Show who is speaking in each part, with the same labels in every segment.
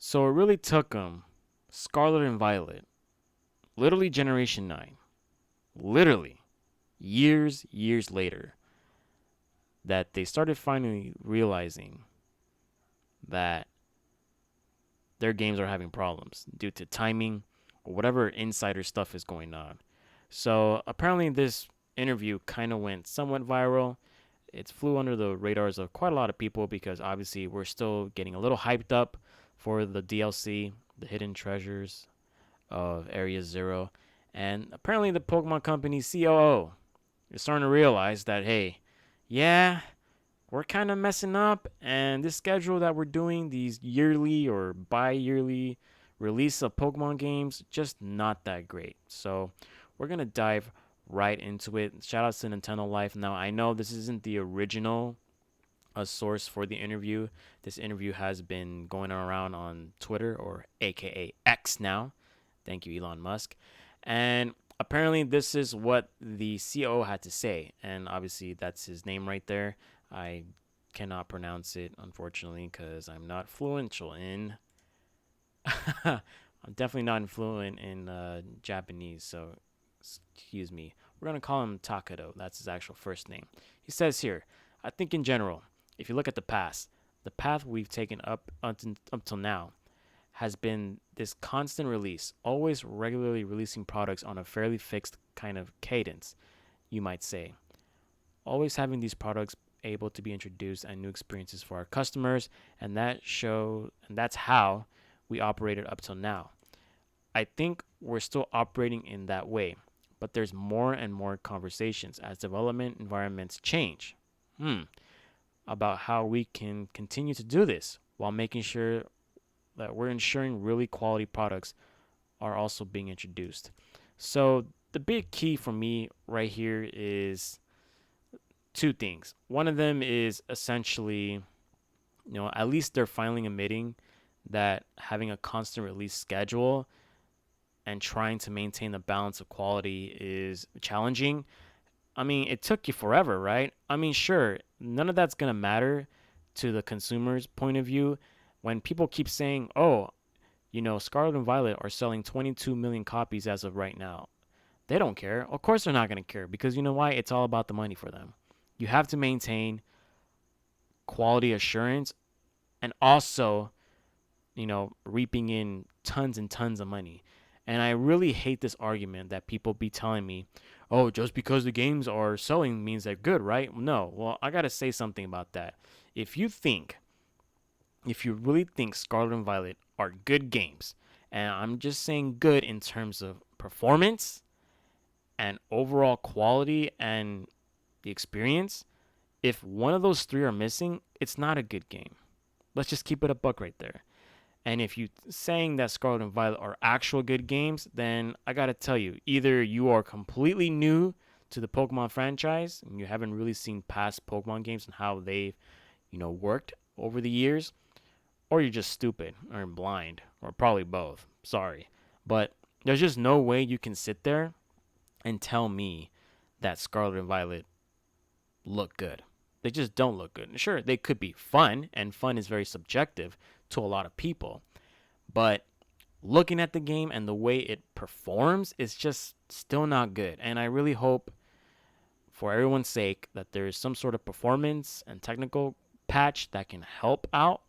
Speaker 1: So it really took them, Scarlet and Violet, literally Generation 9, literally years later, that they started finally realizing that their games are having problems due to timing or whatever insider stuff is going on. So apparently, this interview kind of went somewhat viral. It flew under the radars of quite a lot of people because obviously we're still getting a little hyped up for the DLC, the Hidden Treasures of Area Zero. And apparently, the Pokemon Company COO is starting to realize that, hey, yeah, we're kind of messing up, and this schedule that we're doing, these yearly or bi yearly release of Pokemon games, just not that great. So we're going to dive right into it. Shout out to Nintendo Life. Now, I know this isn't the original source for the interview. This interview has been going around on Twitter, or AKA X now. Thank you, Elon Musk. And apparently, this is what the COO had to say. And obviously, that's his name right there. I cannot pronounce it, unfortunately, because I'm not fluential in. I'm definitely not fluent in Japanese, so excuse me. We're going to call him Takado. That's his actual first name. He says here, I think in general, if you look at the past, the path we've taken up till now has been this constant release, always regularly releasing products on a fairly fixed kind of cadence, you might say. Always having these products able to be introduced and new experiences for our customers, and that's how we operated up till now. I think we're still operating in that way, but there's more and more conversations as development environments change. About how we can continue to do this while making sure that we're ensuring really quality products are also being introduced. So the big key for me right here is two things. One of them is essentially, at least they're finally admitting that having a constant release schedule and trying to maintain the balance of quality is challenging. I mean, it took you forever, right? I mean, sure, none of that's going to matter to the consumer's point of view when people keep saying, oh, Scarlet and Violet are selling 22 million copies as of right now. They don't care. Of course, they're not going to care because you know why? It's all about the money for them. You have to maintain quality assurance and also, reaping in tons and tons of money. And I really hate this argument that people be telling me, oh, just because the games are selling means they're good, right? No. Well, I got to say something about that. If you think, if you really think Scarlet and Violet are good games, and I'm just saying good in terms of performance and overall quality and the experience, if one of those three are missing, it's not a good game. Let's just keep it a buck right there. And if you saying that Scarlet and Violet are actual good games, then I gotta tell you, either you are completely new to the Pokemon franchise and you haven't really seen past Pokemon games and how they've, worked over the years, or you're just stupid or blind, or probably both. Sorry. But there's just no way you can sit there and tell me that Scarlet and Violet look good. They just don't look good. Sure, they could be fun, and fun is very subjective to a lot of people. But looking at the game and the way it performs is just still not good. And I really hope, for everyone's sake, that there is some sort of performance and technical patch that can help out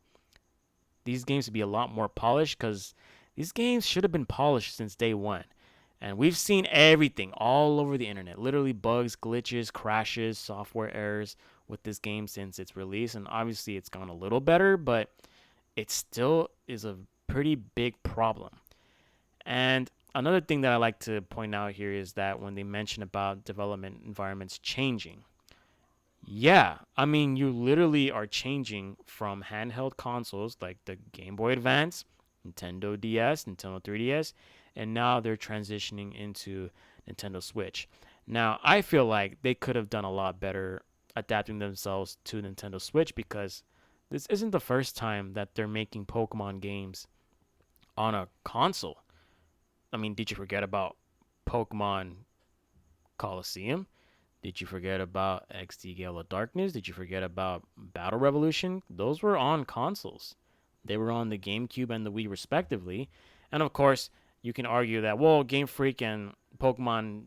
Speaker 1: these games to be a lot more polished, because these games should have been polished since day one. And we've seen everything all over the internet, literally bugs, glitches, crashes, software errors with this game since its release. And obviously it's gone a little better, but it still is a pretty big problem. And another thing that I like to point out here is that when they mention about development environments changing, yeah, I mean, you literally are changing from handheld consoles like the Game Boy Advance, Nintendo DS, Nintendo 3DS, and now they're transitioning into Nintendo Switch. Now, I feel like they could have done a lot better adapting themselves to Nintendo Switch, because this isn't the first time that they're making Pokemon games on a console. I mean, did you forget about Pokemon Coliseum? Did you forget about XD Gale of Darkness? Did you forget about Battle Revolution? Those were on consoles. They were on the GameCube and the Wii respectively. And of course, you can argue that, well, Game Freak and Pokemon,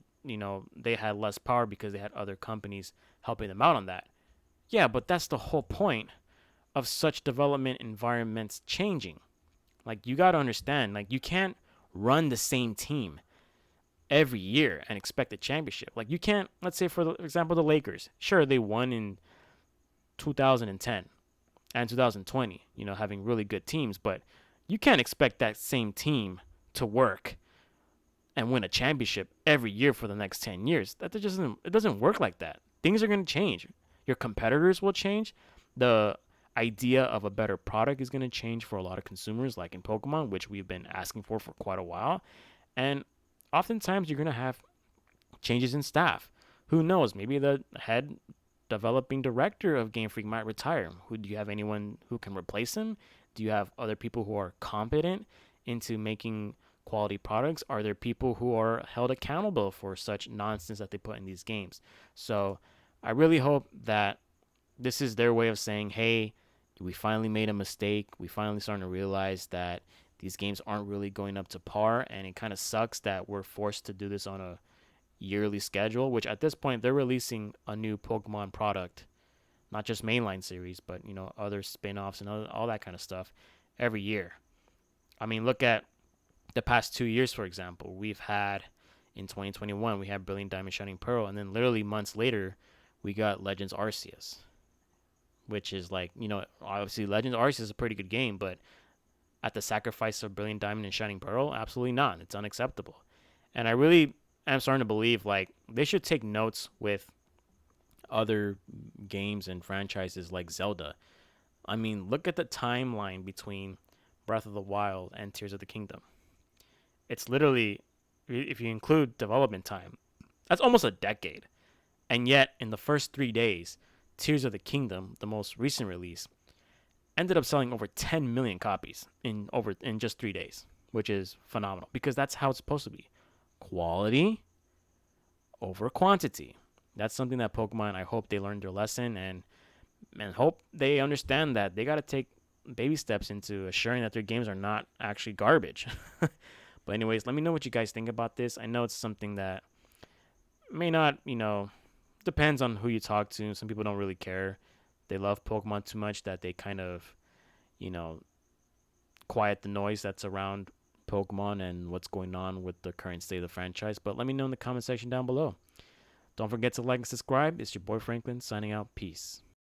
Speaker 1: they had less power because they had other companies helping them out on that. Yeah, but that's the whole point of such development environments changing. Like, you got to understand, like, you can't run the same team every year and expect a championship. Like, you can't, let's say, for example, the Lakers. Sure, they won in 2010 and 2020, having really good teams, but you can't expect that same team to work and win a championship every year for the next 10 years. It doesn't work like that. Things are going to change. Your competitors will change. The idea of a better product is going to change for a lot of consumers, like in Pokemon, which we've been asking for quite a while. And oftentimes you're going to have changes in staff. Who knows? Maybe the head developing director of Game Freak might retire. Who do you have anyone who can replace him? Do you have other people who are competent into making quality products? Are there people who are held accountable for such nonsense that they put in these games? So I really hope that this is their way of saying, hey, we finally made a mistake. We finally starting to realize that these games aren't really going up to par, and it kind of sucks that we're forced to do this on a yearly schedule, which at this point they're releasing a new Pokemon product, not just mainline series, but other spin-offs and all that kind of stuff every year. I mean, look at the past 2 years, for example. We've had in 2021 we had Brilliant Diamond Shining Pearl, and then literally months later we got Legends Arceus, which is like, obviously Legends Arceus is a pretty good game, but at the sacrifice of Brilliant Diamond and Shining Pearl, absolutely not. It's unacceptable. And I really am starting to believe like they should take notes with other games and franchises like Zelda. I mean, look at the timeline between Breath of the Wild and Tears of the Kingdom. It's literally, if you include development time, that's almost a decade. And yet, in the first 3 days, Tears of the Kingdom, the most recent release, ended up selling over 10 million copies in just 3 days, which is phenomenal because that's how it's supposed to be. Quality over quantity. That's something that Pokemon, I hope they learned their lesson, and hope they understand that they got to take baby steps into assuring that their games are not actually garbage. But anyways, let me know what you guys think about this. I know it's something that may not, depends on who you talk to. Some people don't really care. They love Pokemon too much that they kind of, you know, quiet the noise that's around Pokemon and what's going on with the current state of the franchise. But let me know in the comment section down below. Don't forget to like and subscribe. It's your boy Franklin signing out. Peace.